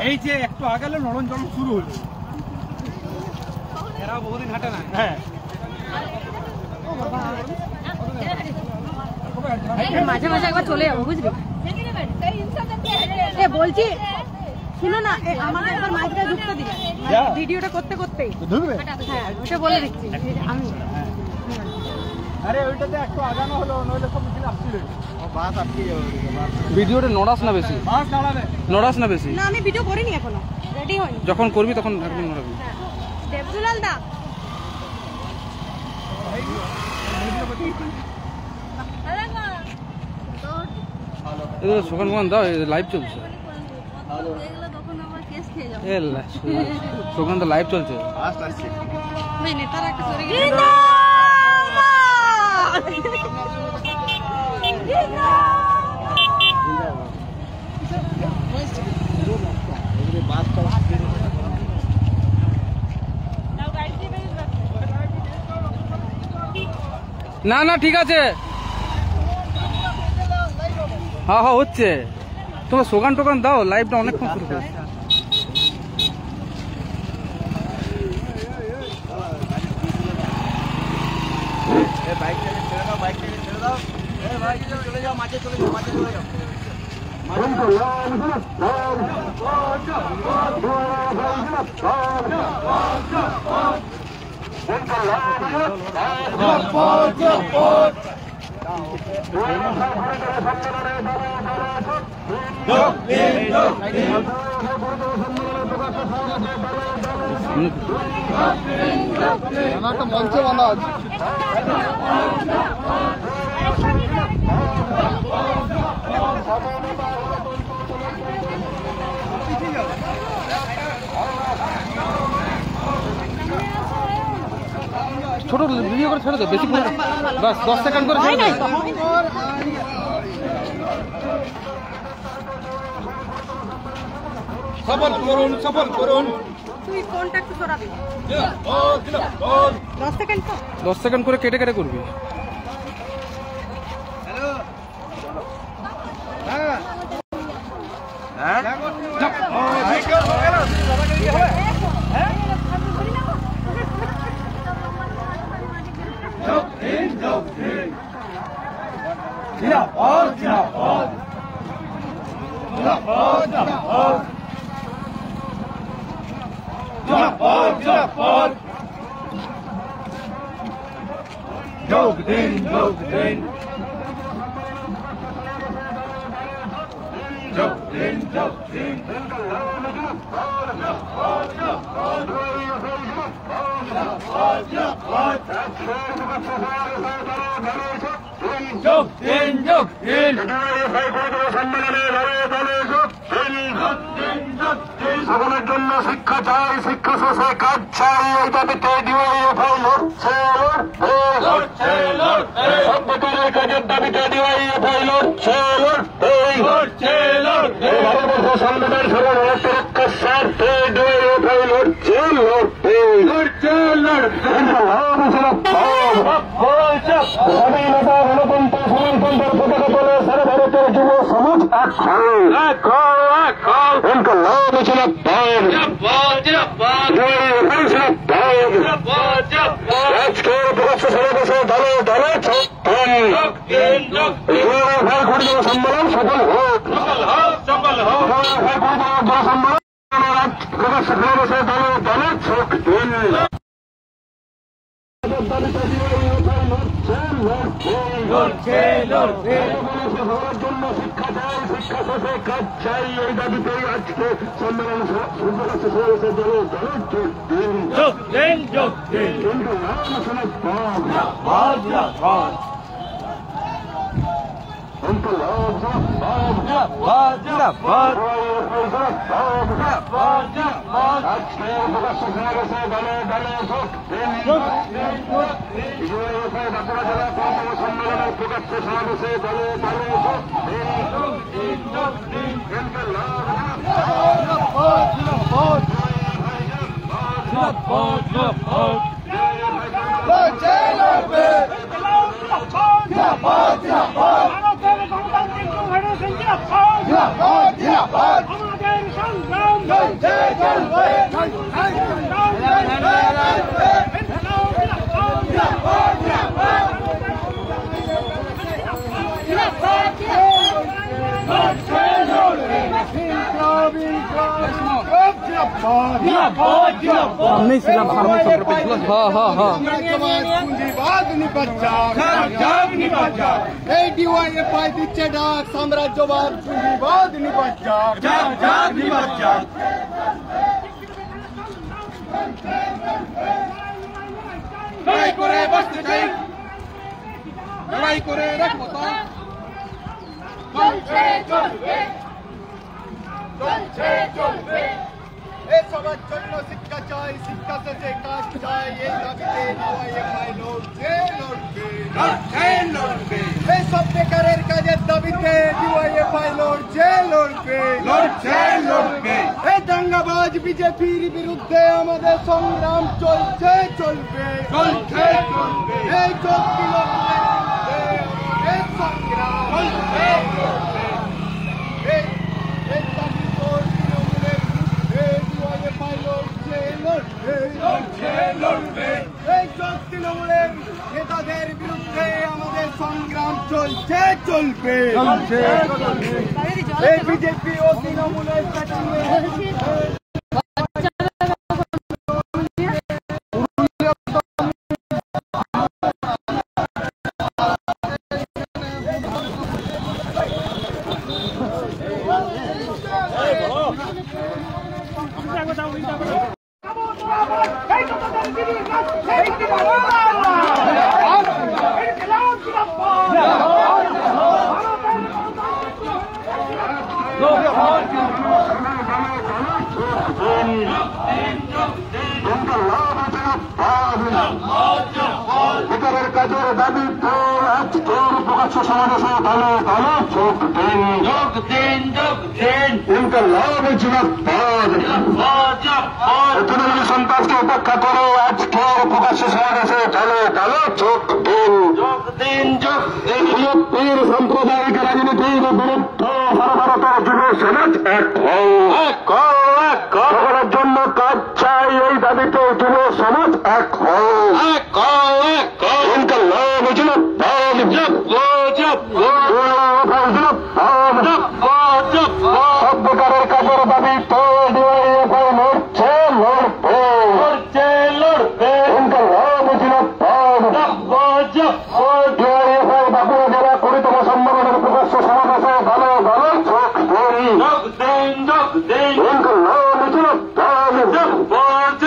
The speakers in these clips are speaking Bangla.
এই যে একটু আগালে নরম জল শুরু হলো, এরা বহুদিন হাঁটে না। হ্যাঁ মাঝে মাঝে একবার চলে যাবো, বুঝলি? বলছি শুনো না, আমাকে একবার মাইকটা ঢুকতে দিবে ভিডিওটা করতে করতেই। হ্যাঁ ওটা বলে দিচ্ছি আমি। আরে ওইটাতে একটু আগানো হলো, নইলে সব মিছিল আসছিল। ভিডিওটা নড়াস না বেশি, নড়াস না বেশি। না আমি ভিডিও করিনি এখনো, রেডি হইনি। যখন করবি তখন একদম নড়াবি। দেবদুলাল দা সুখান দাও, লাইভ চলছে। সুখান তো লাইভ চলছে। না না ঠিক আছে, হ্যাঁ হ্যাঁ হচ্ছে। তোমার সোগান টোকান দাও, লাইভটা অনেকক্ষণ শুরু করে। একটা মঞ্চ বাঁধা আছে। ছোট ভিডিও করে ছেড়ে দাও, বেশি করে বাস 10 সেকেন্ড করে ছেড়ে দাও। সফল করুন, সফল করুন। তুই ফোনটা একটু সরাবি। 10 সেকেন্ড তো, 10 সেকেন্ড করে কেটে কেটে করবি। যোগ দিন, যোগ দিন, যোগ দিন, যোগ দিন। যোগ দিন, যোগ দিন। সকলের জন্য শিক্ষা চাই, শিক্ষা শেষে কাজ চাই, এই দাবিতে ডিওয়াইএফআই লড়ছে, সভ্যতার কাজের দাবিতে ডিওয়াইএফআই লড়ছে, ভারতবর্ষ সংবিধান সভার রক্ষার স্বার্থে ডিওয়াইএফআই লড়ছে, স্বাধীনতা গণতন্ত্র সমাজতন্ত্রের পতাকা তোলে সারা ভারতের যুব সমাজ ইনকলাব জিন্দাবাদ, আজকের প্রকাশ্য সমাবেশে দলে দলে সম্মেলন সফল হোক, সম্মেলন প্রকাশ্য সমাবেশে দলে দলে ছোট দিন। জন্য শিক্ষা চাই, শিক্ষা শেষে কাজ চাই, এই দাবিতেই আজকে সম্মেলন যোগ দিন, যোগ দিন। বাঁকুড়া জেলা সম্মেলনের প্রকাশ্য সমাবেশে দলে দলে গণতান্ত্রিক আমাদের সংগ্রাম চলছে চলবে সামনেই ছিলাম সামনে পুঁজিবাদ নিপাত যাক এই ডিওয়াইএফআই দিচ্ছে ডাক সাম্রাজ্যবাদ পুঁজিবাদ নিপাত যাক লড়াই করে বসতে চাই লড়াই করে রাখবো তা চলছে এই সবার জন্য শিক্ষা চাই শিক্ষা শেষে কাজ চাই এই দাবিতে ডিওয়াইএফআই লড়ছে এই সব বেকারের কাজের দাবিতে ডিওয়াইএফআই লড়ছে এই দাঙ্গাবাজ বিজেপির বিরুদ্ধে আমাদের সংগ্রাম চলছে চলবে এই চলতি আমাদের সংগ্রাম তৃণমূলের নেতাদের বিরুদ্ধে আমাদের সংগ্রাম চলছে চলবে এই বিজেপি ও তৃণমূলের বেকারের কাজের দাবিতে আজকের প্রকাশ্য সমাবেশে দলে দলে যোগ দিন ইনকলাব জিন্দাবাদ তৃণমূল সন্ত্রাসকে উপেক্ষা করে আজকের প্রকাশ্য সমাবেশে দলে দলে যোগ দিন বিজেপির সাম্প্রদায়িক রাজনীতির বিরুদ্ধে সর্বভারতের যুব সমাজ এক সকলের জন্য কাজ চাই এই দাবিতে যুব সমাজ এক ইনকলাব জিন্দাবাদ সব বেকারের কাজের দাবিতে ডিওয়াইএফআই লড়বে ইনকলাব জিন্দাবাদ ডিওয়াইএফআই বাঁকুড়া জেলা 20তম সম্মেলনের প্রকাশ্য সমাবেশে দলে দলে যোগ দিন ইনকলাব জিন্দাবাদ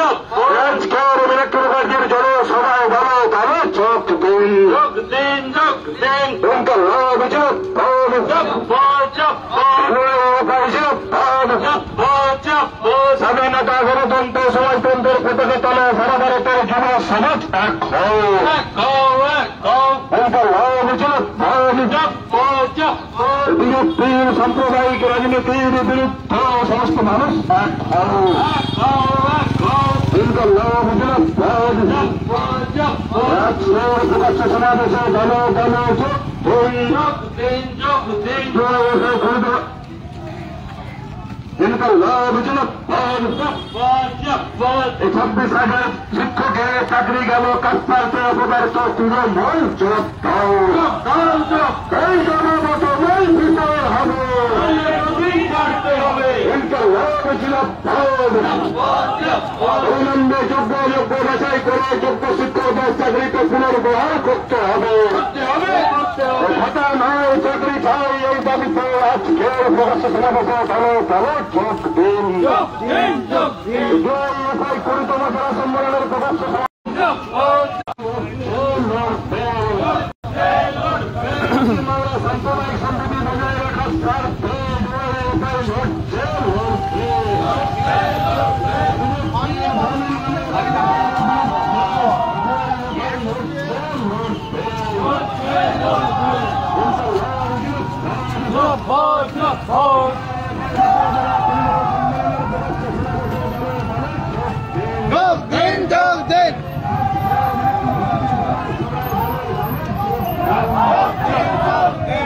আজকের বিরোধী কাজের জনসভায় দলে দলে যোগ দিন ইনকলাব স্বাধীনতা গণতন্ত্র সমাজতন্ত্রের পতাকা তলে সারা ভারতের যুব সমাজ এক বিজেপির সাম্প্রদায়িক রাজনীতির বিরুদ্ধে সমস্ত মানুষ এক প্রকাশ্য সমাবেশে দলে দলে ইনকলাব জিন্দাবাদ 26,000 শিক্ষকের চাকরি গেল কাস্তারতে অপদার্থ তৃণমূল এই জনমতময় বিচার হবে ইনকলাব জিন্দাবাদ অবিলম্বে যোগ্য বাছাই করে যোগ্য শিক্ষকদের চাকরিকে পুনর্বহাল করতে হবে ভাতা নয় চাকরি চাই এই দাবিতে আজকের প্রকাশ্য সমাবেশে দলে দলে যোগ দিন ডিওয়াইএফআই 20তম জেলা সম্মেলনের প্রকাশ্য সাম্প্রদায়িক সম্প্রীতি বজায় রাখার স্বার্থে ডিওয়াইএফআই লড়ছে যোগ দিন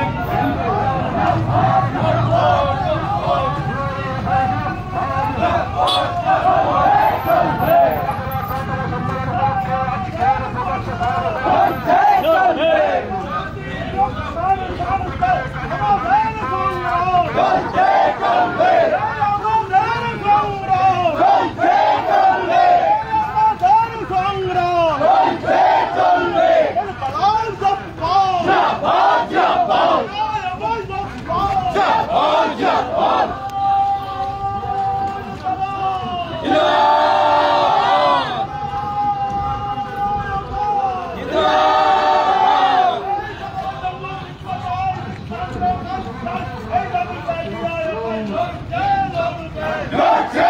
লড়ছে